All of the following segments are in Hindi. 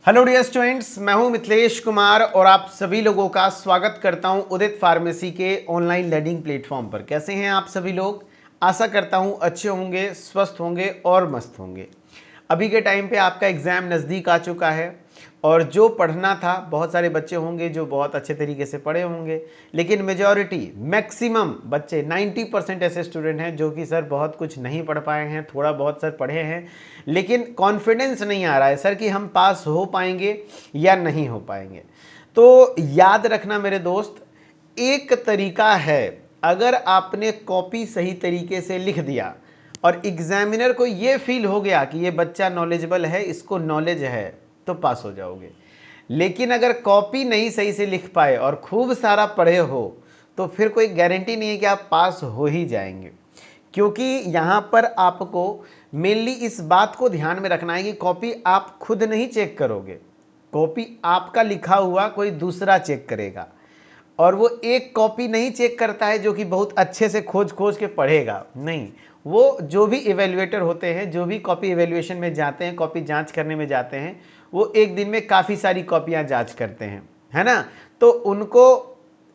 हेलो डियर स्टूडेंट्स, मैं हूं मिथिलेश कुमार और आप सभी लोगों का स्वागत करता हूं उदित फार्मेसी के ऑनलाइन लर्निंग प्लेटफॉर्म पर। कैसे हैं आप सभी लोग? आशा करता हूं अच्छे होंगे, स्वस्थ होंगे और मस्त होंगे। अभी के टाइम पे आपका एग्ज़ाम नज़दीक आ चुका है और जो पढ़ना था, बहुत सारे बच्चे होंगे जो बहुत अच्छे तरीके से पढ़े होंगे, लेकिन मेजॉरिटी मैक्सिमम बच्चे 90% ऐसे स्टूडेंट हैं जो कि सर बहुत कुछ नहीं पढ़ पाए हैं, थोड़ा बहुत सर पढ़े हैं लेकिन कॉन्फिडेंस नहीं आ रहा है सर कि हम पास हो पाएंगे या नहीं हो पाएंगे। तो याद रखना मेरे दोस्त, एक तरीका है, अगर आपने कॉपी सही तरीके से लिख दिया और एग्जामिनर को ये फील हो गया कि ये बच्चा नॉलेजेबल है, इसको नॉलेज है, तो पास हो जाओगे। लेकिन अगर कॉपी नहीं सही से लिख पाए और खूब सारा पढ़े हो तो फिर कोई गारंटी नहीं है कि आप पास हो ही जाएंगे। क्योंकि यहाँ पर आपको मेनली इस बात को ध्यान में रखना है कि कॉपी आप खुद नहीं चेक करोगे, कॉपी आपका लिखा हुआ कोई दूसरा चेक करेगा। और वो एक कॉपी नहीं चेक करता है जो कि बहुत अच्छे से खोज खोज के पढ़ेगा, नहीं, वो जो भी इवेल्युएटर होते हैं, जो भी कॉपी इवेल्युएशन में जाते हैं, कॉपी जांच करने में जाते हैं, वो एक दिन में काफ़ी सारी कॉपियां जांच करते हैं, है ना। तो उनको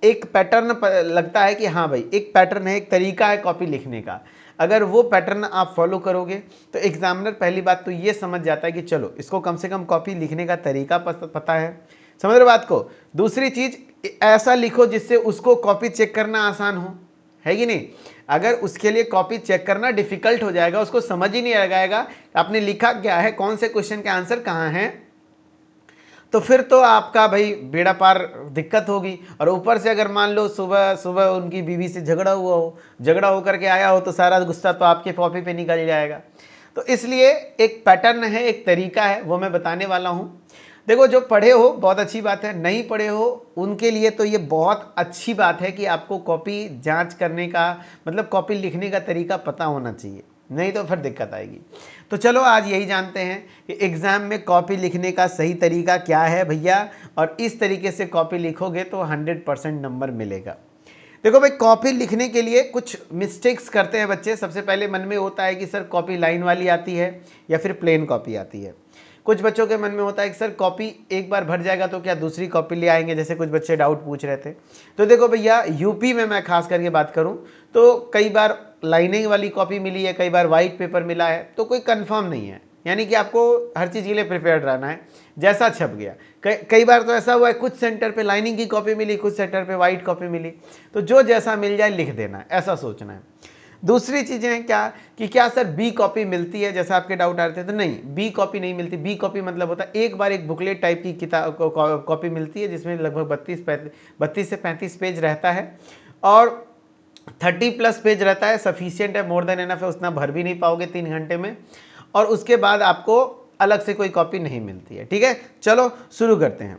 एक पैटर्न लगता है कि हाँ भाई एक पैटर्न है, एक तरीका है कॉपी लिखने का। अगर वो पैटर्न आप फॉलो करोगे तो एग्जामिनर पहली बात तो ये समझ जाता है कि चलो इसको कम से कम कॉपी लिखने का तरीका पता है। समझ रहे बात को? दूसरी चीज, ऐसा लिखो जिससे उसको कॉपी चेक करना आसान हो, है कि नहीं। अगर उसके लिए कॉपी चेक करना डिफिकल्ट हो जाएगा, उसको समझ ही नहीं लगाएगा आपने लिखा क्या है, कौन से क्वेश्चन के आंसर कहाँ हैं, तो फिर तो आपका भाई बेड़ा पार दिक्कत होगी। और ऊपर से अगर मान लो सुबह सुबह उनकी बीवी से झगड़ा हुआ हो, झगड़ा होकर के आया हो, तो सारा गुस्सा तो आपके कॉपी पे निकल जाएगा। तो इसलिए एक पैटर्न है, एक तरीका है, वो मैं बताने वाला हूँ। देखो, जो पढ़े हो बहुत अच्छी बात है, नहीं पढ़े हो उनके लिए तो ये बहुत अच्छी बात है कि आपको कॉपी जांच करने का मतलब कॉपी लिखने का तरीका पता होना चाहिए, नहीं तो फिर दिक्कत आएगी। तो चलो आज यही जानते हैं कि एग्ज़ाम में कॉपी लिखने का सही तरीका क्या है भैया, और इस तरीके से कॉपी लिखोगे तो 100% नंबर मिलेगा। देखो भाई, कॉपी लिखने के लिए कुछ मिस्टेक्स करते हैं बच्चे। सबसे पहले मन में होता है कि सर कॉपी लाइन वाली आती है या फिर प्लेन कॉपी आती है। कुछ बच्चों के मन में होता है कि सर कॉपी एक बार भर जाएगा तो क्या दूसरी कॉपी ले आएंगे, जैसे कुछ बच्चे डाउट पूछ रहे थे। तो देखो भैया, यूपी में मैं खास करके बात करूं तो कई बार लाइनिंग वाली कॉपी मिली है, कई बार वाइट पेपर मिला है, तो कोई कंफर्म नहीं है। यानी कि आपको हर चीज़ के लिए प्रिपेयर्ड रहना है, जैसा छप गया। कई बार तो ऐसा हुआ है कुछ सेंटर पे लाइनिंग की कॉपी मिली, कुछ सेंटर पे वाइट कॉपी मिली, तो जो जैसा मिल जाए लिख देना है, ऐसा सोचना है। दूसरी चीज़ें हैं क्या कि क्या सर बी कॉपी मिलती है, जैसा आपके डाउट आ रहे थे, तो नहीं, बी कॉपी नहीं मिलती। बी कॉपी मतलब होता है एक बार एक बुकलेट टाइप की किताब कॉपी मिलती है जिसमें लगभग 32 से 35 पेज रहता है और 30+ पेज रहता है। सफिशियंट है, मोर देन एनफ है, उतना भर भी नहीं पाओगे 3 घंटे में। और उसके बाद आपको अलग से कोई कॉपी नहीं मिलती है। ठीक है, चलो शुरू करते हैं।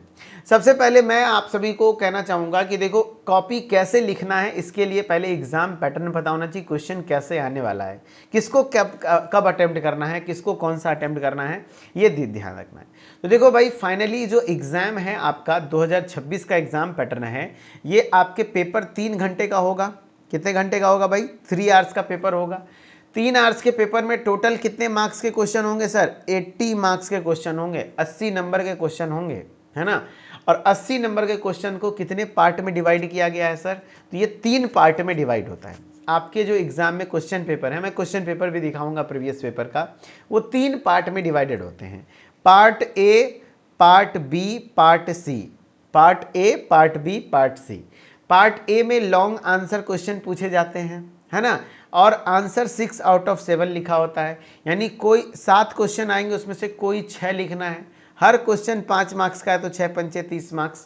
सबसे पहले मैं आप सभी को कहना चाहूँगा कि देखो, कॉपी कैसे लिखना है इसके लिए पहले एग्जाम पैटर्न पता होना चाहिए, क्वेश्चन कैसे आने वाला है, किसको कब अटेम्प्ट करना है, किसको कौन सा अटेम्प्ट करना है, ये ध्यान रखना है। तो देखो भाई, फाइनली जो एग्ज़ाम है आपका 2026 का एग्ज़ाम पैटर्न है, ये आपके पेपर 3 घंटे का होगा। कितने घंटे का होगा भाई? 3 आवर्स का पेपर होगा। 3 आवर्स के पेपर में टोटल कितने मार्क्स के क्वेश्चन होंगे सर? 80 मार्क्स के क्वेश्चन होंगे, 80 नंबर के क्वेश्चन होंगे, है ना। और 80 नंबर के क्वेश्चन को कितने पार्ट में डिवाइड किया गया है सर? तो ये 3 पार्ट में डिवाइड होता है। आपके जो एग्जाम में क्वेश्चन पेपर है, मैं क्वेश्चन पेपर भी दिखाऊंगा प्रीवियस पेपर का, वो 3 पार्ट में डिवाइडेड होते हैं। Part A, part B, part C. Part A, part B, part C. Part A में लॉन्ग आंसर क्वेश्चन पूछे जाते हैं, है ना, और आंसर 6 आउट ऑफ 7 लिखा होता है। यानी कोई 7 क्वेश्चन आएंगे, उसमें से कोई 6 लिखना है। हर क्वेश्चन 5 मार्क्स का है, तो 6 पंचे 30 मार्क्स।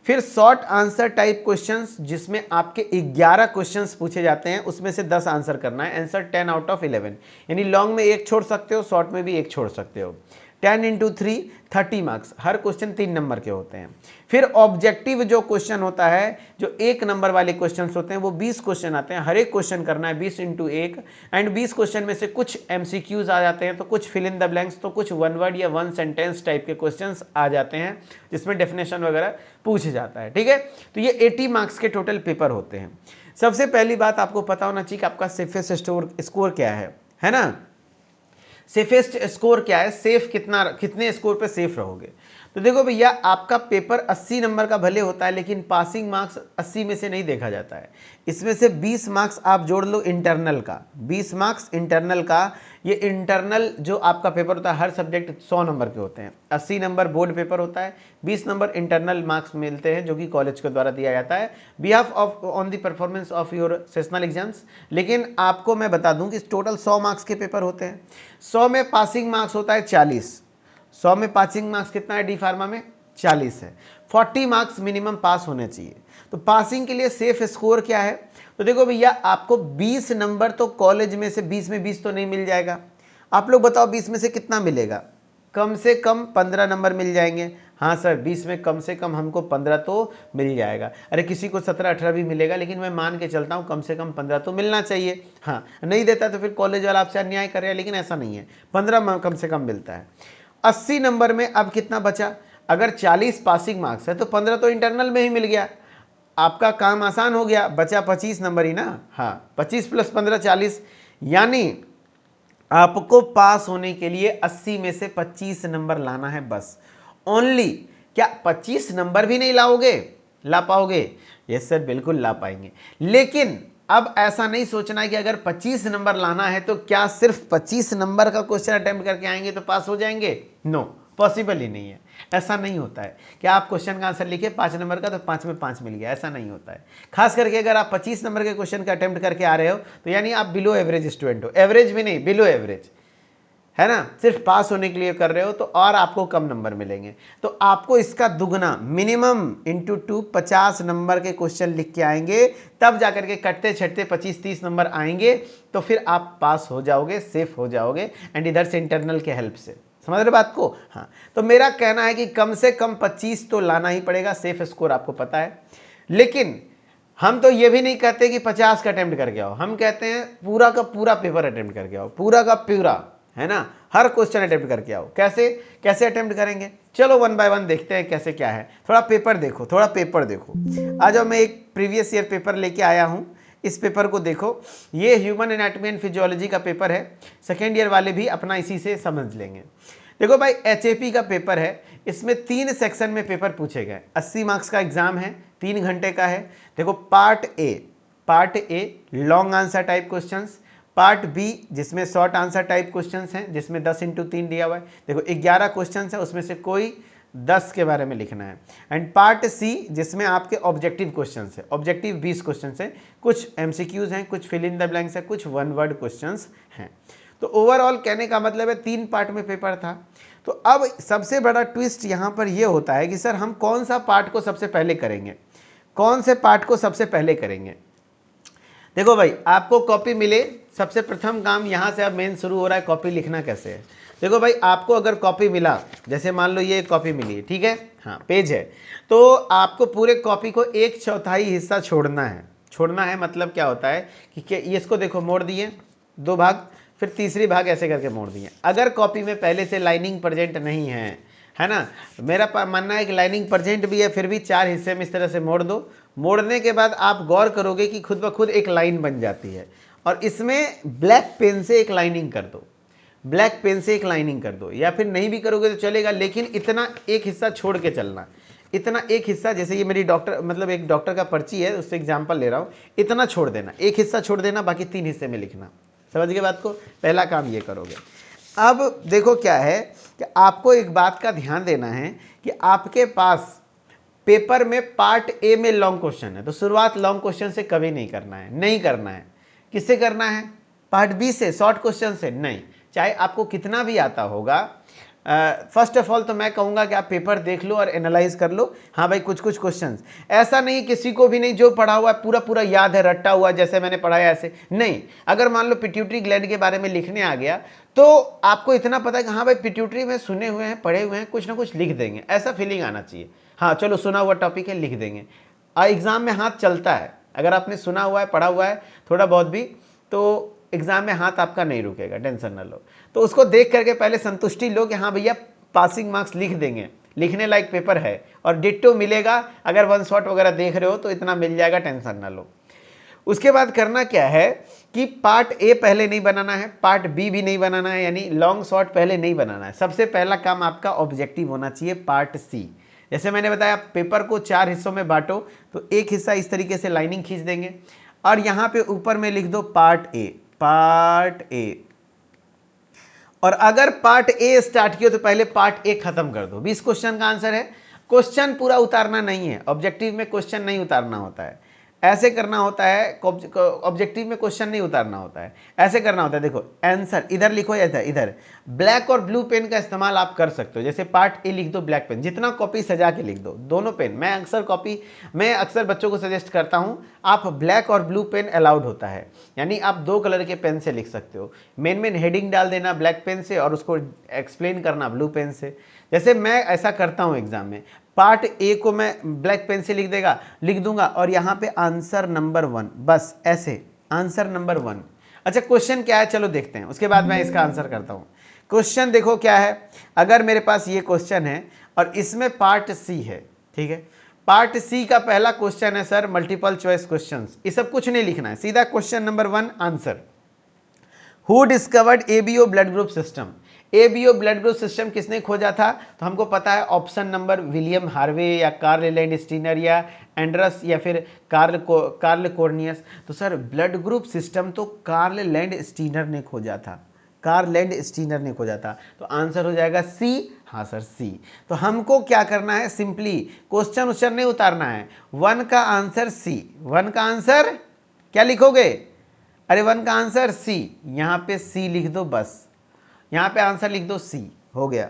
फिर शॉर्ट आंसर टाइप क्वेश्चंस, जिसमें आपके 11 क्वेश्चंस पूछे जाते हैं, उसमें से 10 आंसर करना है, आंसर 10 आउट ऑफ 11। यानी लॉन्ग में 1 छोड़ सकते हो, शॉर्ट में भी 1 छोड़ सकते हो। 10 × 3 30 मार्क्स, हर क्वेश्चन 3 नंबर के होते हैं। फिर ऑब्जेक्टिव जो क्वेश्चन होता है, जो 1 नंबर वाले क्वेश्चन होते हैं, वो 20 क्वेश्चन आते हैं। हर एक क्वेश्चन करना है 20 × 1, एंड 20 क्वेश्चन में से कुछ MCQs आ जाते हैं, तो कुछ फिल इन द ब्लैंक्स, तो कुछ 1 वर्ड या 1 सेंटेंस टाइप के क्वेश्चन आ जाते हैं जिसमें डेफिनेशन वगैरह पूछ जाता है। ठीक है, तो ये 80 मार्क्स के टोटल पेपर होते हैं। सबसे पहली बात आपको पता होना चाहिए कि आपका सेफेस्ट स्कोर क्या है ना। सेफेस्ट स्कोर क्या है, सेफ कितने स्कोर पे सेफ रहोगे। तो देखो भैया, आपका पेपर 80 नंबर का भले होता है, लेकिन पासिंग मार्क्स 80 में से नहीं देखा जाता है। इसमें से 20 मार्क्स आप जोड़ लो इंटरनल का, 20 मार्क्स इंटरनल का। ये इंटरनल जो आपका पेपर होता है, हर सब्जेक्ट 100 नंबर के होते हैं, 80 नंबर बोर्ड पेपर होता है, 20 नंबर इंटरनल मार्क्स मिलते हैं जो कि कॉलेज के द्वारा दिया जाता है behalf of on the performance of your sessional exams. लेकिन आपको मैं बता दूं कि टोटल 100 मार्क्स के पेपर होते हैं। 100 में पासिंग मार्क्स होता है 40, 100 में पासिंग मार्क्स कितना है डी फार्मा में, 40 है। 40 मार्क्स मिनिमम पास होने चाहिए। तो पासिंग के लिए सेफ स्कोर क्या है, तो देखो भैया, आपको 20 नंबर तो कॉलेज में से 20 में 20 तो नहीं मिल जाएगा। आप लोग बताओ 20 में से कितना मिलेगा, कम से कम 15 नंबर मिल जाएंगे। हाँ सर, 20 में कम से कम हमको 15 तो मिल जाएगा। अरे किसी को 17-18 भी मिलेगा, लेकिन मैं मान के चलता हूँ कम से कम 15 तो मिलना चाहिए। हाँ, नहीं देता तो फिर कॉलेज वाला आपसे अन्याय कर रहा है, लेकिन ऐसा नहीं है, 15 कम से कम मिलता है। 80 नंबर में अब कितना बचा, अगर 40 पासिंग मार्क्स है तो 15 तो इंटरनल में ही मिल गया, आपका काम आसान हो गया, बचा 25 नंबर ही ना। हाँ, 25 + 15 40, यानी आपको पास होने के लिए 80 में से 25 नंबर लाना है बस, ओनली। क्या 25 नंबर भी नहीं लाओगे, ला पाओगे? यस सर, बिल्कुल ला पाएंगे। लेकिन अब ऐसा नहीं सोचना है कि अगर 25 नंबर लाना है तो क्या सिर्फ 25 नंबर का क्वेश्चन अटेम्प्ट करके आएंगे तो पास हो जाएंगे। नो, पॉसिबल ही नहीं है। ऐसा नहीं होता है कि आप क्वेश्चन का आंसर लिखे 5 नंबर का तो 5 में 5 मिल गया, ऐसा नहीं होता है। खास करके अगर आप 25 नंबर के क्वेश्चन का अटेम्प्ट करके आ रहे हो तो यानी आप बिलो एवरेज स्टूडेंट हो, एवरेज भी नहीं, बिलो एवरेज, है ना। सिर्फ पास होने के लिए कर रहे हो तो और आपको कम नंबर मिलेंगे। तो आपको इसका दुगना मिनिमम इंटू 2 50 नंबर के क्वेश्चन लिख के आएंगे, तब जाकर के कटते छटते 25-30 नंबर आएंगे, तो फिर आप पास हो जाओगे, सेफ हो जाओगे, एंड इधर से इंटरनल के हेल्प से। समझ रहे बात को। हाँ, तो मेरा कहना है कि कम से कम 25 तो लाना ही पड़ेगा, सेफ स्कोर आपको पता है। लेकिन हम तो ये भी नहीं कहते कि 50 का अटेम्प्ट करके आओ, हम कहते हैं पूरा का पूरा पेपर अटेम्प्ट करके आओ, पूरा का पूरा, है ना, हर क्वेश्चन अटेम्प्ट करके आओ। कैसे कैसे अटेम्प्ट करेंगे, चलो 1 बाय 1 देखते हैं कैसे क्या है। थोड़ा पेपर देखो, थोड़ा पेपर देखो। आ जाओ, मैं एक प्रीवियस ईयर पेपर लेके आया हूँ, इस पेपर को देखो। ये ह्यूमन एनाटॉमी एंड फिजियोलॉजी का पेपर है, सेकेंड ईयर वाले भी अपना इसी से समझ लेंगे। देखो भाई, HAP का पेपर है, इसमें 3 सेक्शन में पेपर पूछे गए, 80 मार्क्स का एग्जाम है, 3 घंटे का है। देखो, part A long answer type questions, part B जिसमें शॉर्ट आंसर टाइप क्वेश्चंस हैं, जिसमें 10 × 3 दिया हुआ है। देखो 11 क्वेश्चंस है, उसमें से कोई 10 के बारे में लिखना है। एंड पार्ट सी जिसमें आपके ऑब्जेक्टिव क्वेश्चंस है, ऑब्जेक्टिव 20 क्वेश्चंस हैं, कुछ MCQs हैं, कुछ फिल इन द ब्लैंक्स है, कुछ 1 वर्ड क्वेश्चंस हैं। तो ओवरऑल कहने का मतलब है 3 पार्ट में पेपर था। तो अब सबसे बड़ा ट्विस्ट यहाँ पर यह होता है कि सर हम कौन सा पार्ट को सबसे पहले करेंगे, कौन से पार्ट को सबसे पहले करेंगे। देखो भाई, आपको कॉपी मिले, सबसे प्रथम काम यहाँ से अब मेन शुरू हो रहा है, कॉपी लिखना कैसे है। देखो भाई, आपको अगर कॉपी मिला, जैसे मान लो ये कॉपी मिली है, ठीक है, हाँ पेज है, तो आपको पूरे कॉपी को 1/4 हिस्सा छोड़ना है। छोड़ना है मतलब क्या होता है कि ये इसको देखो मोड़ दिए 2 भाग, फिर तीसरी भाग ऐसे करके मोड़ दिए। अगर कॉपी में पहले से लाइनिंग प्रेजेंट नहीं है ना, मेरा मानना है कि लाइनिंग प्रेजेंट भी है, फिर भी 4 हिस्से में इस तरह से मोड़ दो। मोड़ने के बाद आप गौर करोगे कि खुद ब खुद एक लाइन बन जाती है, और इसमें ब्लैक पेन से एक लाइनिंग कर दो, ब्लैक पेन से एक लाइनिंग कर दो, या फिर नहीं भी करोगे तो चलेगा, लेकिन इतना एक हिस्सा छोड़ के चलना। इतना एक हिस्सा, जैसे ये मेरी एक डॉक्टर का पर्ची है, उससे एग्जाम्पल ले रहा हूँ, इतना छोड़ देना, एक हिस्सा छोड़ देना, बाकी 3 हिस्से में लिखना। समझ गए बात को, पहला काम ये करोगे। अब देखो क्या है कि आपको एक बात का ध्यान देना है कि आपके पास पेपर में पार्ट ए में लॉन्ग क्वेश्चन है, तो शुरुआत लॉन्ग क्वेश्चन से कभी नहीं करना है, नहीं करना है। किससे करना है, पार्ट बी से, शॉर्ट क्वेश्चन से नहीं, चाहे आपको कितना भी आता होगा। फर्स्ट ऑफ ऑल तो मैं कहूँगा कि आप पेपर देख लो और एनालाइज कर लो। हाँ भाई, कुछ कुछ क्वेश्चंस ऐसा नहीं, किसी को भी नहीं जो पढ़ा हुआ है पूरा पूरा याद है, रट्टा हुआ जैसे मैंने पढ़ाया ऐसे नहीं। अगर मान लो पिट्यूटरी ग्लैंड के बारे में लिखने आ गया तो आपको इतना पता है कि हाँ भाई पिट्यूटरी में सुने हुए हैं, पढ़े हुए हैं, कुछ ना कुछ लिख देंगे, ऐसा फीलिंग आना चाहिए। हाँ चलो, सुना हुआ टॉपिक है, लिख देंगे। एग्जाम में हाथ चलता है, अगर आपने सुना हुआ है, पढ़ा हुआ है थोड़ा बहुत भी, तो एग्जाम में हाथ आपका नहीं रुकेगा, टेंशन ना लो। तो उसको देख करके पहले संतुष्टि लो कि हाँ भैया पासिंग मार्क्स लिख देंगे, लिखने लायक पेपर है, और डिट्टो मिलेगा। अगर 1 शॉट वगैरह देख रहे हो तो इतना मिल जाएगा, टेंशन ना लो। उसके बाद करना क्या है कि पार्ट ए पहले नहीं बनाना है, पार्ट बी भी नहीं बनाना है, यानी लॉन्ग शॉर्ट पहले नहीं बनाना है। सबसे पहला काम आपका ऑब्जेक्टिव होना चाहिए पार्ट सी। जैसे मैंने बताया पेपर को 4 हिस्सों में बांटो, तो एक हिस्सा इस तरीके से लाइनिंग खींच देंगे और यहाँ पे ऊपर में लिख दो पार्ट ए, पार्ट ए। और अगर पार्ट ए स्टार्ट किया तो पहले पार्ट ए खत्म कर दो। 20 क्वेश्चन का आंसर है। क्वेश्चन पूरा उतारना नहीं है, ऑब्जेक्टिव में क्वेश्चन नहीं उतारना होता है, ऐसे करना होता है। ऑब्जेक्टिव में क्वेश्चन नहीं उतारना होता है, ऐसे करना होता है। देखो आंसर इधर लिखो या इधर। ब्लैक और ब्लू पेन का इस्तेमाल आप कर सकते हो। जैसे पार्ट ए लिख दो ब्लैक पेन, जितना कॉपी सजा के लिख दो, दोनों पेन। मैं अक्सर बच्चों को सजेस्ट करता हूँ आप ब्लैक और ब्लू पेन अलाउड होता है, यानी आप 2 कलर के पेन से लिख सकते हो। मेन हेडिंग डाल देना ब्लैक पेन से और उसको एक्सप्लेन करना ब्लू पेन से। जैसे मैं ऐसा करता हूँ एग्जाम में, पार्ट ए को मैं ब्लैक पेन से लिख दूंगा और यहाँ पे आंसर नंबर 1, बस ऐसे आंसर नंबर 1। अच्छा क्वेश्चन क्या है चलो देखते हैं, उसके बाद मैं इसका आंसर करता हूँ। क्वेश्चन देखो क्या है। अगर मेरे पास ये क्वेश्चन है और इसमें पार्ट सी है, ठीक है, पार्ट सी का पहला क्वेश्चन है सर मल्टीपल चॉइस क्वेश्चंस। ये सब कुछ नहीं लिखना है, सीधा question number 1 answer. Who discovered ABO blood group system. ABO blood group system किसने खोजा था? तो हमको पता है ऑप्शन नंबर विलियम हार्वे या कार्ल लैंडस्टीनर या एंड्रस या फिर कार्ल कोर्नियस। तो सर ब्लड ग्रुप सिस्टम तो कार्ल लैंडस्टीनर ने खोजा था, कार्ल लैंडस्टीनर ने खोजा था। तो आंसर हो जाएगा सी। हाँ सर सी। तो हमको क्या करना है, सिंपली क्वेश्चन नहीं उतारना है। 1 का आंसर सी, 1 का आंसर क्या लिखोगे? अरे 1 का आंसर सी, यहाँ पे सी लिख दो, बस यहाँ पे आंसर लिख दो सी, हो गया,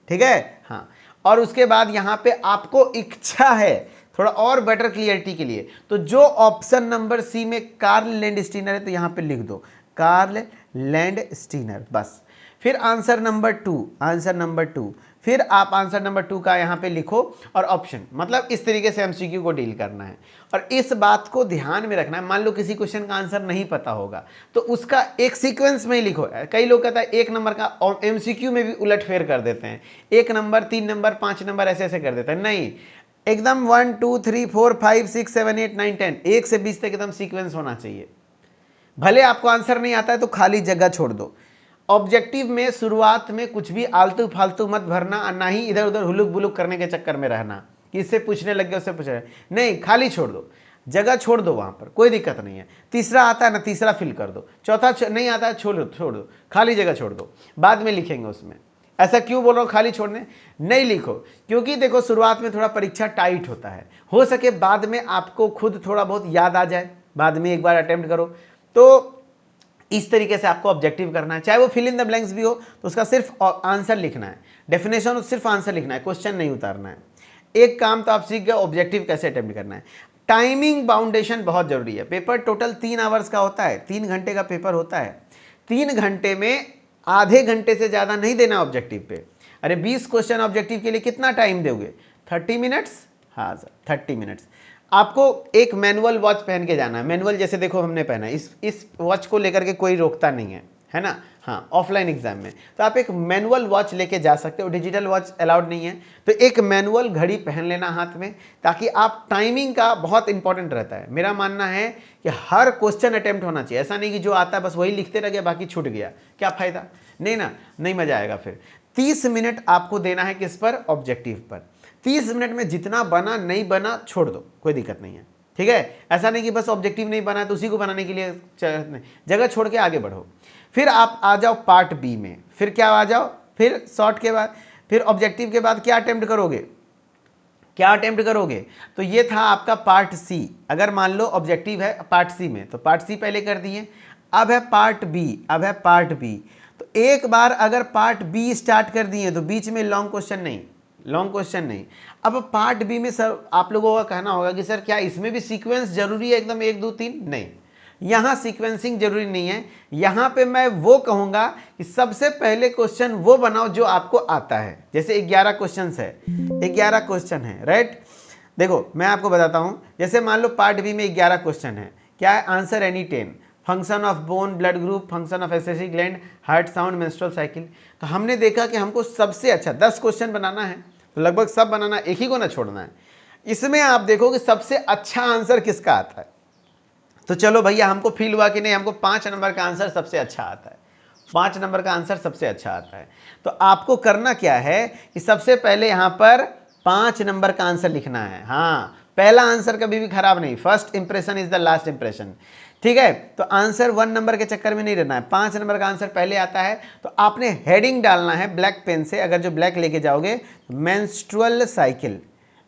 ठीक है। हाँ, और उसके बाद यहाँ पे आपको इच्छा है थोड़ा और बेटर क्लियरिटी के लिए, तो जो ऑप्शन नंबर सी में कार्ल लैंडस्टीनर है तो यहाँ पे लिख दो कार्ल लैंडस्टीनर, बस। फिर आंसर नंबर 2, आंसर नंबर 2, फिर आप आंसर नंबर 2 का यहाँ पे लिखो और ऑप्शन, मतलब इस तरीके से एमसीक्यू को डील करना है। और इस बात को ध्यान में रखना है, मान लो किसी क्वेश्चन का आंसर नहीं पता होगा तो उसका एक सीक्वेंस में ही लिखो। कई लोग कहता है 1 नंबर का एमसीक्यू में भी उलटफेर कर देते हैं, 1 नंबर 3 नंबर 5 नंबर ऐसे कर देते हैं। नहीं, एकदम 1 2 3 4 5 6 7 8 9 10 1 से 20 तक एकदम सीक्वेंस होना चाहिए। भले आपको आंसर नहीं आता है तो खाली जगह छोड़ दो। ऑब्जेक्टिव में शुरुआत में कुछ भी आलतू फालतू मत भरना और ना ही इधर उधर हुलुक बुलुक करने के चक्कर में रहना कि इससे पूछने लग गया उससे पूछ रहे, नहीं, खाली छोड़ दो, जगह छोड़ दो, वहां पर कोई दिक्कत नहीं है। तीसरा आता है ना, तीसरा फिल कर दो, चौथा नहीं आता है छोड़ दो, खाली जगह छोड़ दो, बाद में लिखेंगे उसमें। ऐसा क्यों बोल रहा हूँ खाली छोड़ने? नहीं लिखो, क्योंकि देखो शुरुआत में थोड़ा परीक्षा टाइट होता है, हो सके बाद में आपको खुद थोड़ा बहुत याद आ जाए, बाद में एक बार अटेम्प्ट करो। तो इस तरीके से आपको ऑब्जेक्टिव करना है, चाहे वो फिल इन द ब्लैंक्स भी हो तो उसका सिर्फ आंसर लिखना है, डेफिनेशन सिर्फ आंसर लिखना है, क्वेश्चन नहीं उतारना है। एक काम तो आप सीख गए ऑब्जेक्टिव कैसे अटेम्प्ट करना है। टाइमिंग बाउंडेशन बहुत जरूरी है। पेपर टोटल 3 आवर्स का होता है, 3 घंटे का पेपर होता है। 3 घंटे में आधे घंटे से ज़्यादा नहीं देना ऑब्जेक्टिव पे। अरे 20 क्वेश्चन ऑब्जेक्टिव के लिए कितना टाइम दोगे? 30 मिनट्स। हाँ सर 30 मिनट्स। आपको एक मैनुअल वॉच पहन के जाना है। मैनुअल जैसे देखो हमने पहना है, इस वॉच को लेकर के कोई रोकता नहीं है ना। हाँ, ऑफलाइन एग्जाम में तो आप एक मैनुअल वॉच लेके जा सकते हो, डिजिटल वॉच अलाउड नहीं है। तो एक मैनुअल घड़ी पहन लेना हाथ में, ताकि आप टाइमिंग का बहुत इंपॉर्टेंट रहता है। मेरा मानना है कि हर क्वेश्चन अटेम्प्ट होना चाहिए, ऐसा नहीं कि जो आता है बस वही लिखते रह गया बाकी छूट गया, क्या फायदा? नहीं ना, नहीं मजा आएगा फिर। 30 मिनट आपको देना है किस पर? ऑब्जेक्टिव पर। 30 मिनट में जितना बना नहीं बना छोड़ दो, कोई दिक्कत नहीं है, ठीक है। ऐसा नहीं कि बस ऑब्जेक्टिव नहीं बना तो उसी को बनाने के लिए जगह छोड़ के आगे बढ़ो। फिर आप आ जाओ पार्ट बी में, फिर क्या आ जाओ, फिर शॉर्ट के बाद, फिर ऑब्जेक्टिव के बाद क्या अटेम्प्ट करोगे? क्या अटेम्प्ट करोगे? तो ये था आपका पार्ट सी। अगर मान लो ऑब्जेक्टिव है पार्ट सी में तो पार्ट सी पहले कर दिए, अब है पार्ट बी, अब है पार्ट बी। तो एक बार अगर पार्ट बी स्टार्ट कर दिए तो बीच में लॉन्ग क्वेश्चन नहीं, लॉन्ग क्वेश्चन नहीं। अब पार्ट बी में सर आप लोगों का कहना होगा कि सर क्या इसमें भी सीक्वेंस जरूरी है एकदम 1 2 3? नहीं, यहाँ सीक्वेंसिंग जरूरी नहीं है। यहाँ पे मैं वो कहूँगा कि सबसे पहले क्वेश्चन वो बनाओ जो आपको आता है। जैसे 11 क्वेश्चन है, 11 क्वेश्चन है, राइट। देखो मैं आपको बताता हूँ, जैसे मान लो पार्ट बी में 11 क्वेश्चन है, क्या है? Answer any 10, function of bone, blood group, function of एसेसिक gland, heart sound, menstrual cycle. तो हमने देखा कि हमको सबसे अच्छा 10 क्वेश्चन बनाना है, तो लगभग सब बनाना, एक ही को ना छोड़ना है। इसमें आप देखो कि सबसे अच्छा आंसर किसका आता है। तो चलो भैया, हमको फील हुआ कि नहीं, हमको 5 नंबर का आंसर सबसे अच्छा आता है, 5 नंबर का आंसर सबसे अच्छा आता है। तो आपको करना क्या है कि सबसे पहले यहाँ पर 5 नंबर का आंसर लिखना है। हाँ, पहला आंसर कभी भी खराब नहीं, first impression is the last impression, ठीक है। तो आंसर 1 नंबर के चक्कर में नहीं रहना है, 5 नंबर का आंसर पहले आता है। तो आपने हेडिंग डालना है ब्लैक पेन से, अगर जो ब्लैक लेके जाओगे, मेंस्ट्रुअल साइकिल,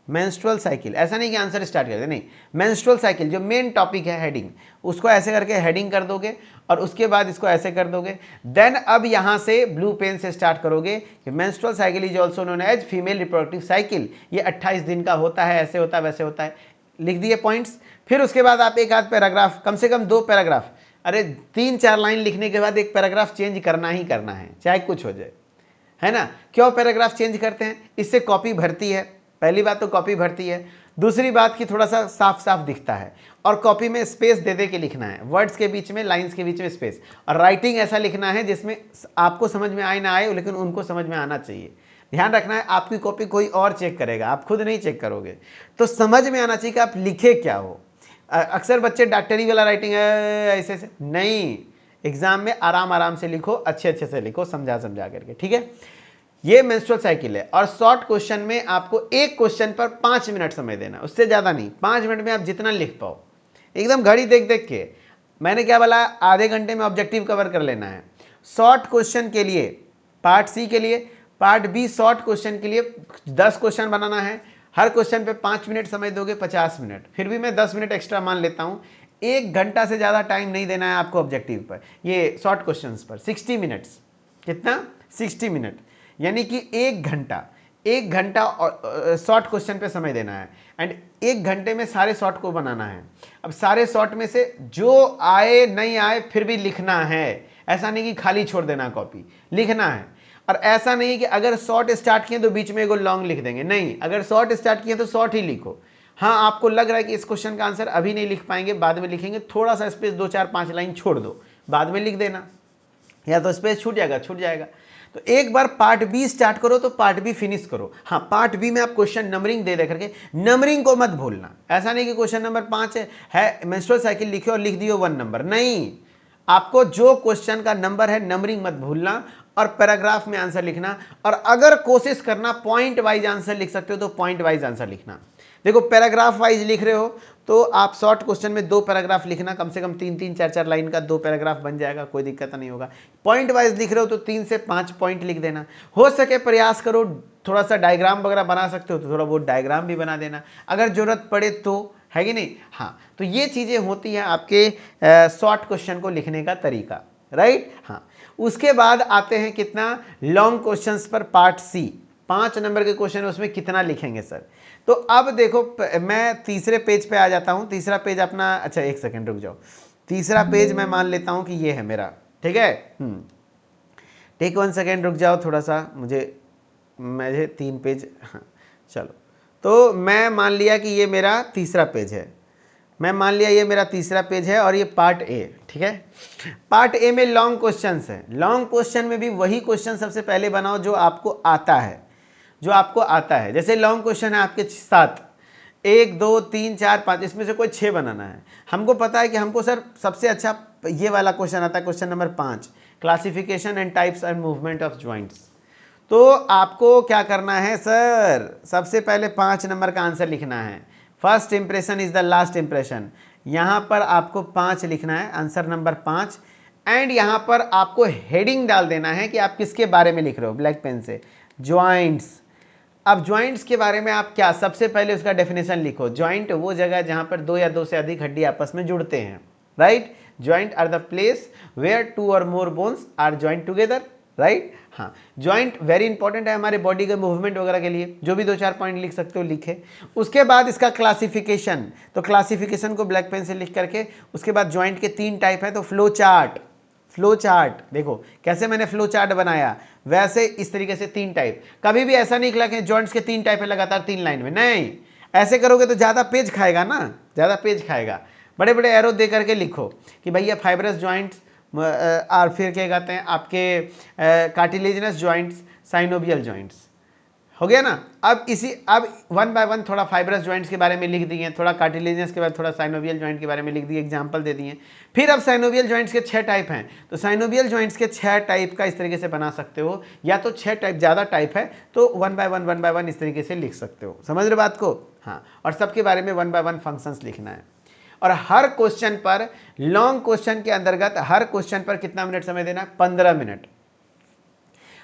मेंस्ट्रुअल साइकिल, ऐसा नहीं कि आंसर स्टार्ट कर दे, नहीं, मेंस्ट्रुअल साइकिल जो मेन टॉपिक है हेडिंग, उसको ऐसे करके हेडिंग कर दोगे और उसके बाद इसको ऐसे कर दोगे। देन अब यहाँ से ब्लू पेन से स्टार्ट करोगे कि menstrual cycle is also known as female reproductive cycle, ये 28 दिन का होता है, ऐसे होता है वैसे होता है, लिख दिए पॉइंट्स। फिर उसके बाद आप एक आध पैराग्राफ, कम से कम 2 पैराग्राफ, अरे 3-4 लाइन लिखने के बाद एक पैराग्राफ चेंज करना ही करना है, चाहे कुछ हो जाए, है ना। क्यों पैराग्राफ चेंज करते हैं? इससे कॉपी भरती है, पहली बात तो कॉपी भरती है, दूसरी बात कि थोड़ा सा साफ साफ दिखता है, और कॉपी में स्पेस दे दे के लिखना है, वर्ड्स के बीच में, लाइंस के बीच में स्पेस, और राइटिंग ऐसा लिखना है जिसमें आपको समझ में आए ना आए, लेकिन उनको समझ में आना चाहिए। ध्यान रखना है, आपकी कॉपी कोई और चेक करेगा, आप खुद नहीं चेक करोगे, तो समझ में आना चाहिए कि आप लिखे क्या हो। अक्सर बच्चे डॉक्टरी वाला राइटिंग ऐसे ऐसे नहीं, एग्जाम में आराम आराम से लिखो, अच्छे अच्छे से लिखो, समझा समझा करके, ठीक है। ये मेंस्ट्रुअल साइकिल है, और शॉर्ट क्वेश्चन में आपको एक क्वेश्चन पर 5 मिनट समय देना, उससे ज़्यादा नहीं, 5 मिनट में आप जितना लिख पाओ, एकदम घड़ी देख देख के। मैंने क्या बोला, आधे घंटे में ऑब्जेक्टिव कवर कर लेना है। शॉर्ट क्वेश्चन के लिए पार्ट सी के लिए, पार्ट बी शॉर्ट क्वेश्चन के लिए 10 क्वेश्चन बनाना है, हर क्वेश्चन पे 5 मिनट समय दोगे, 50 मिनट, फिर भी मैं 10 मिनट एक्स्ट्रा मान लेता हूँ। 1 घंटा से ज़्यादा टाइम नहीं देना है आपको ऑब्जेक्टिव पर, ये शॉर्ट क्वेश्चन पर 60 मिनट्स, कितना, 60 मिनट, यानी कि 1 घंटा शॉर्ट क्वेश्चन पे समय देना है, एंड 1 घंटे में सारे शॉर्ट को बनाना है। अब सारे शॉर्ट में से जो आए नहीं आए फिर भी लिखना है, ऐसा नहीं कि खाली छोड़ देना कॉपी, लिखना है। और ऐसा नहीं कि अगर शॉर्ट स्टार्ट किए तो बीच में एगो लॉन्ग लिख देंगे, नहीं, अगर शॉर्ट स्टार्ट किए तो शॉर्ट ही लिखो। हाँ, आपको लग रहा है कि इस क्वेश्चन का आंसर अभी नहीं लिख पाएंगे, बाद में लिखेंगे, थोड़ा सा स्पेस 2-4-5 लाइन छोड़ दो, बाद में लिख देना, या तो स्पेस छूट जाएगा, छूट जाएगा। तो एक बार पार्ट बी स्टार्ट करो तो पार्ट बी फिनिश करो। हाँ, पार्ट बी में आप क्वेश्चन नंबरिंग दे करके, नंबरिंग को मत भूलना, ऐसा नहीं कि क्वेश्चन नंबर 5 है मेंस्ट्रुअल साइकिल लिखे और लिख दियो 1 नंबर, नहीं, आपको जो क्वेश्चन का नंबर है नंबरिंग मत भूलना, और पैराग्राफ में आंसर लिखना, और अगर कोशिश करना पॉइंट वाइज आंसर लिख सकते हो तो पॉइंट वाइज आंसर लिखना। देखो, पैराग्राफ वाइज लिख रहे हो तो आप शॉर्ट क्वेश्चन में 2 पैराग्राफ लिखना, कम से कम 3-3, 4-4 लाइन का 2 पैराग्राफ बन जाएगा, कोई दिक्कत नहीं होगा। पॉइंट वाइज लिख रहे हो तो 3 से 5 पॉइंट लिख देना, हो सके प्रयास करो, थोड़ा सा डायग्राम वगैरह बना सकते हो तो थोड़ा बहुत डायग्राम भी बना देना, अगर जरूरत पड़े तो, है कि नहीं। हाँ, तो ये चीज़ें होती हैं आपके शॉर्ट क्वेश्चन को लिखने का तरीका, राइट। हाँ, उसके बाद आते हैं कितना, लॉन्ग क्वेश्चंस पर पार्ट सी, 5 नंबर के क्वेश्चन है, उसमें कितना लिखेंगे सर। तो अब देखो, मैं तीसरे पेज पे आ जाता हूँ, तीसरा पेज अपना, अच्छा 1 सेकेंड रुक जाओ, तीसरा पेज मैं मान लेता हूँ कि ये है मेरा, ठीक है। टेक 1 सेकेंड रुक जाओ, थोड़ा सा मुझे 3 पेज, हाँ चलो, तो मैं मान लिया कि ये मेरा तीसरा पेज है, मैं मान लिया ये मेरा तीसरा पेज है, और ये पार्ट ए, ठीक है। पार्ट ए में लॉन्ग क्वेश्चंस है, लॉन्ग क्वेश्चन में भी वही क्वेश्चन सबसे पहले बनाओ जो आपको आता है, जो आपको आता है। जैसे लॉन्ग क्वेश्चन है आपके 7, 1 2 3 4 5, इसमें से कोई 6 बनाना है। हमको पता है कि हमको सर सबसे अच्छा ये वाला क्वेश्चन आता है, question number 5, classification and types and movement of joints. तो आपको क्या करना है सर, सबसे पहले 5 नंबर का आंसर लिखना है, first impression is the last impression, यहाँ पर आपको 5 लिखना है, आंसर नंबर 5, एंड यहाँ पर आपको हेडिंग डाल देना है कि आप किसके बारे में लिख रहे हो, ब्लैक पेन से, ज्वाइंट्स। अब ज्वाइंट्स के बारे में आप क्या, सबसे पहले उसका डेफिनेशन लिखो, ज्वाइंट वो जगह जहाँ पर 2 या 2 से अधिक हड्डी आपस में जुड़ते हैं, right. Joint are the place where 2 or more bones are joint together, right. हाँ, ज्वाइंट वेरी इंपॉर्टेंट है हमारे बॉडी के मूवमेंट वगैरह के लिए, जो भी 2-4 पॉइंट लिख सकते हो लिखे। उसके बाद इसका क्लासिफिकेशन, तो क्लासिफिकेशन को ब्लैक पेन से लिख करके, उसके बाद ज्वाइंट के 3 टाइप है, तो फ्लो चार्ट, फ्लो चार्ट देखो कैसे मैंने फ्लो चार्ट बनाया, वैसे इस तरीके से 3 टाइप। कभी भी ऐसा नहीं लिखा कि जॉइंट्स के 3 टाइप है लगातार 3 लाइन में, नहीं, ऐसे करोगे तो ज़्यादा पेज खाएगा ना, ज़्यादा पेज खाएगा। बड़े बड़े एरो दे करके लिखो कि भैया फाइब्रस ज्वाइंट्स, और फिर क्या कहते हैं आपके कार्टिलेजिनस ज्वाइंट्स, साइनोवियल ज्वाइंट्स, हो गया ना। अब वन बाय वन थोड़ा फाइब्रस जॉइंट्स के बारे में लिख दिए, थोड़ा कार्टिलेजियस के बाद थोड़ा साइनोवियल जॉइंट के बारे में लिख दिए, एग्जांपल दे दिए। फिर अब साइनोवियल जॉइंट्स के 6 टाइप हैं, तो साइनोवियल जॉइंट्स के 6 टाइप का इस तरीके से बना सकते हो, या तो 6 टाइप ज़्यादा टाइप है तो वन बाय वन इस तरीके से लिख सकते हो। समझ रहे बात को? हाँ, और सबके बारे में वन बाय वन फंक्शंस लिखना है। और हर क्वेश्चन पर, लॉन्ग क्वेश्चन के अंतर्गत हर क्वेश्चन पर कितना मिनट समय देना है? 15 मिनट।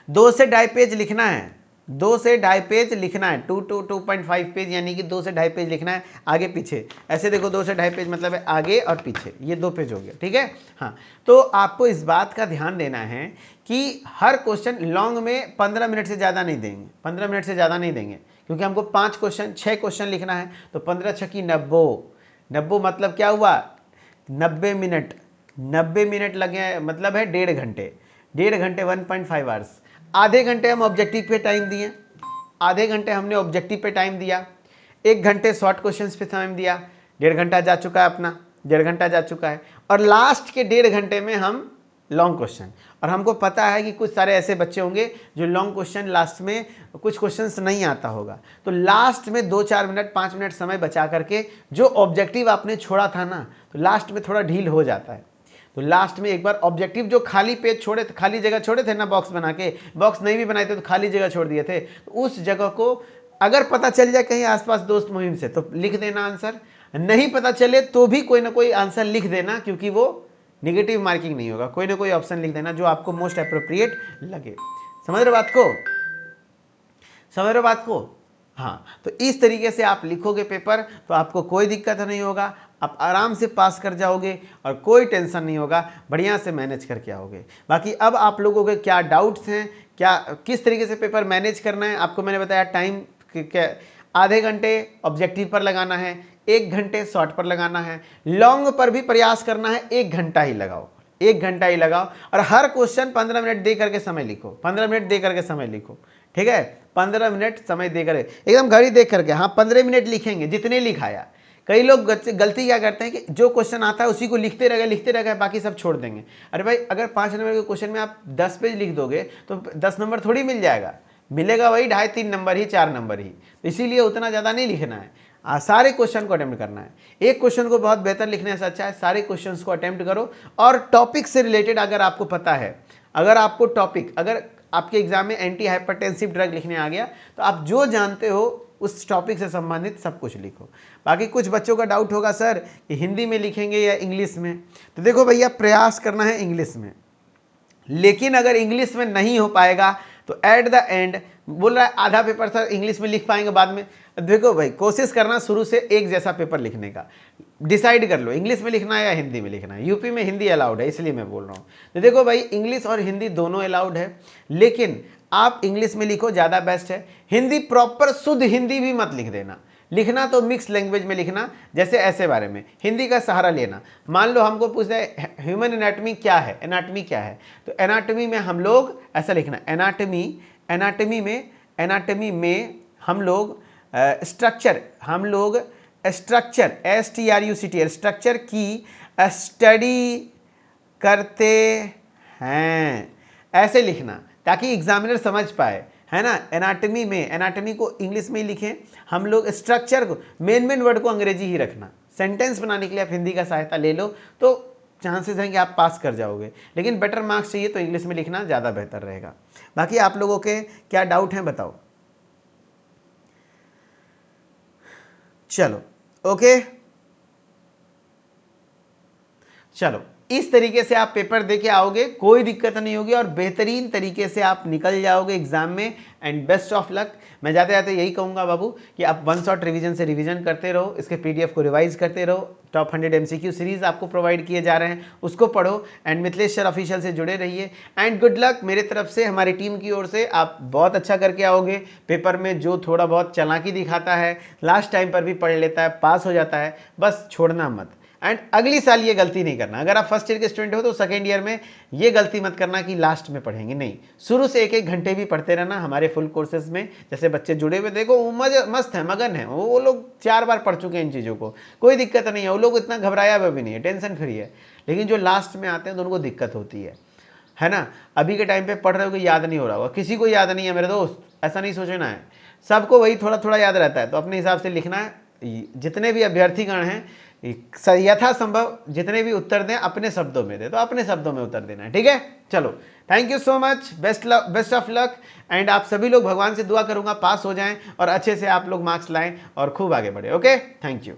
2 से 2.5 पेज लिखना है, 2 से 2.5 पेज लिखना है, 2.5 पेज, यानी कि 2 से 2.5 पेज लिखना है आगे पीछे। ऐसे देखो 2 से 2.5 पेज मतलब है आगे और पीछे, ये 2 पेज हो गया, ठीक है। हाँ, तो आपको इस बात का ध्यान देना है कि हर क्वेश्चन लॉन्ग में 15 मिनट से ज़्यादा नहीं देंगे, 15 मिनट से ज़्यादा नहीं देंगे, क्योंकि हमको 6 क्वेश्चन लिखना है, तो 15 छकी 90 मतलब क्या हुआ? 90 मिनट। 90 मिनट लगे मतलब है 1.5 घंटे, 1.5 घंटे 1.5 आवर्स। आधे घंटे हम ऑब्जेक्टिव पे टाइम दिए, आधे घंटे हमने ऑब्जेक्टिव पे टाइम दिया, 1 घंटे शॉर्ट क्वेश्चंस पे टाइम दिया, 1.5 घंटा जा चुका है अपना, 1.5 घंटा जा चुका है। और लास्ट के 1.5 घंटे में हम लॉन्ग क्वेश्चन, और हमको पता है कि कुछ सारे ऐसे बच्चे होंगे जो लॉन्ग क्वेश्चन लास्ट में कुछ क्वेश्चंस नहीं आता होगा, तो लास्ट में 2-4 मिनट 5 मिनट समय बचा करके जो ऑब्जेक्टिव आपने छोड़ा था ना, तो लास्ट में थोड़ा ढील हो जाता है। तो लास्ट में एक बार ऑब्जेक्टिव जो खाली पेज छोड़े थे, खाली जगह छोड़े थे ना, बॉक्स बना के, बॉक्स नहीं भी बनाए थे तो खाली जगह छोड़ दिए थे, तो उस जगह को अगर पता चल जाए कहीं आसपास दोस्त मुहिम से तो लिख देना आंसर, नहीं पता चले तो भी कोई ना कोई आंसर लिख देना, क्योंकि वो निगेटिव मार्किंग नहीं होगा, कोई ना कोई ऑप्शन लिख देना जो आपको मोस्ट अप्रोप्रिएट लगे। समझ रहे बात को? समझ रहे बात को? हाँ, तो इस तरीके से आप लिखोगे पेपर तो आपको कोई दिक्कत नहीं होगा, आप आराम से पास कर जाओगे और कोई टेंशन नहीं होगा, बढ़िया से मैनेज करके आओगे। बाकी अब आप लोगों के क्या डाउट्स हैं, क्या किस तरीके से पेपर मैनेज करना है, आपको मैंने बताया टाइम आधे घंटे ऑब्जेक्टिव पर लगाना है, 1 घंटे शॉर्ट पर लगाना है, लॉन्ग पर भी प्रयास करना है, 1 घंटा ही लगाओ, 1 घंटा ही लगाओ, और हर क्वेश्चन 15 मिनट दे करके समय लिखो, 15 मिनट दे करके समय लिखो, ठीक है। 15 मिनट समय दे कर एकदम घड़ी देख करके, हाँ 15 मिनट लिखेंगे जितने लिखाया। कई लोग गलती क्या करते हैं कि जो क्वेश्चन आता है उसी को लिखते रह गए, बाकी सब छोड़ देंगे। अरे भाई, अगर 5 नंबर के क्वेश्चन में आप 10 पेज लिख दोगे तो 10 नंबर थोड़ी मिल जाएगा, मिलेगा वही 2.5-3 नंबर ही, 4 नंबर ही। तो इसीलिए उतना ज़्यादा नहीं लिखना है, सारे क्वेश्चन को अटेम्प्ट करना है। एक क्वेश्चन को बहुत बेहतर लिखने से अच्छा है सारे क्वेश्चंस को अटेम्प्ट करो, और टॉपिक से रिलेटेड अगर आपको पता है, अगर आपको टॉपिक, अगर आपके एग्जाम में एंटी हाइपरटेंसिव ड्रग लिखने आ गया तो आप जो जानते हो उस टॉपिक से संबंधित सब कुछ लिखो। बाकी कुछ बच्चों का डाउट होगा सर कि हिंदी में लिखेंगे या इंग्लिश में, तो देखो भैया प्रयास करना है इंग्लिश में, लेकिन अगर इंग्लिश में नहीं हो पाएगा तो एट द एंड बोल रहा है आधा पेपर सर इंग्लिश में लिख पाएंगे बाद में। देखो भाई, कोशिश करना शुरू से एक जैसा पेपर लिखने का, डिसाइड कर लो इंग्लिश में लिखना है या हिंदी में लिखना है। यूपी में हिंदी अलाउड है इसलिए मैं बोल रहा हूँ। तो देखो भाई, इंग्लिश और हिंदी दोनों अलाउड है, लेकिन आप इंग्लिश में लिखो ज़्यादा बेस्ट है। हिंदी प्रॉपर शुद्ध हिंदी भी मत लिख देना, लिखना तो मिक्स लैंग्वेज में लिखना, जैसे ऐसे बारे में हिंदी का सहारा लेना। मान लो हमको पूछना है ह्यूमन एनाटमी क्या है, एनाटमी क्या है, तो एनाटमी में हम लोग ऐसा लिखना, एनाटमी में हम लोग स्ट्रक्चर, STRUCT स्ट्रक्चर की स्टडी करते हैं, ऐसे लिखना ताकि एग्जामिनर समझ पाए, है ना। एनाटमी को इंग्लिश में ही लिखें हम लोग, स्ट्रक्चर को, मेन वर्ड को अंग्रेजी ही रखना। सेंटेंस बनाने के लिए आप हिंदी का सहायता ले लो तो चांसेस हैं कि आप पास कर जाओगे, लेकिन बेटर मार्क्स चाहिए तो इंग्लिश में लिखना ज़्यादा बेहतर रहेगा। बाकी आप लोगों के क्या डाउट हैं बताओ। चलो ओके, चलो इस तरीके से आप पेपर देके आओगे, कोई दिक्कत नहीं होगी और बेहतरीन तरीके से आप निकल जाओगे एग्जाम में। And best of luck. मैं जाते जाते यही कहूँगा बाबू कि आप वन शॉट रिवीजन से रिवीजन करते रहो, इसके पीडीएफ को रिवाइज करते रहो, टॉप 100 एमसीक्यू सीरीज आपको प्रोवाइड किए जा रहे हैं उसको पढ़ो, एंड मिथिलेश सर ऑफिशियल से जुड़े रहिए। एंड गुड लक मेरे तरफ से, हमारी टीम की ओर से। आप बहुत अच्छा करके आओगे पेपर में, जो थोड़ा बहुत चालाकी दिखाता है, लास्ट टाइम पर भी पढ़ लेता है, पास हो जाता है, बस छोड़ना मत। एंड अगली साल ये गलती नहीं करना, अगर आप फर्स्ट ईयर के स्टूडेंट हो तो सेकेंड ईयर में ये गलती मत करना कि लास्ट में पढ़ेंगे, नहीं, शुरू से 1-1 घंटे भी पढ़ते रहना। हमारे फुल कोर्सेज में जैसे बच्चे जुड़े हुए देखो, मस्त है, मगन है, वो लोग 4 बार पढ़ चुके हैं इन चीज़ों को, कोई दिक्कत नहीं है, वो लोग इतना घबराया हुआ भी नहीं है, टेंशन फ्री है। लेकिन जो लास्ट में आते हैं तो उनको दिक्कत होती है ना। अभी के टाइम पे पढ़ रहे हो कि याद नहीं हो रहा होगा, किसी को याद नहीं है मेरे दोस्त, ऐसा नहीं सोचना है। सबको वही थोड़ा थोड़ा याद रहता है, तो अपने हिसाब से लिखना है। जितने भी अभ्यर्थीगण हैं यथासंभव जितने भी उत्तर दें अपने शब्दों में दें, तो अपने शब्दों में उत्तर देना है, ठीक है। चलो, thank you so much, best of luck. And आप सभी लोग, भगवान से दुआ करूंगा पास हो जाएं और अच्छे से आप लोग मार्क्स लाएं और खूब आगे बढ़े। Okay, thank you.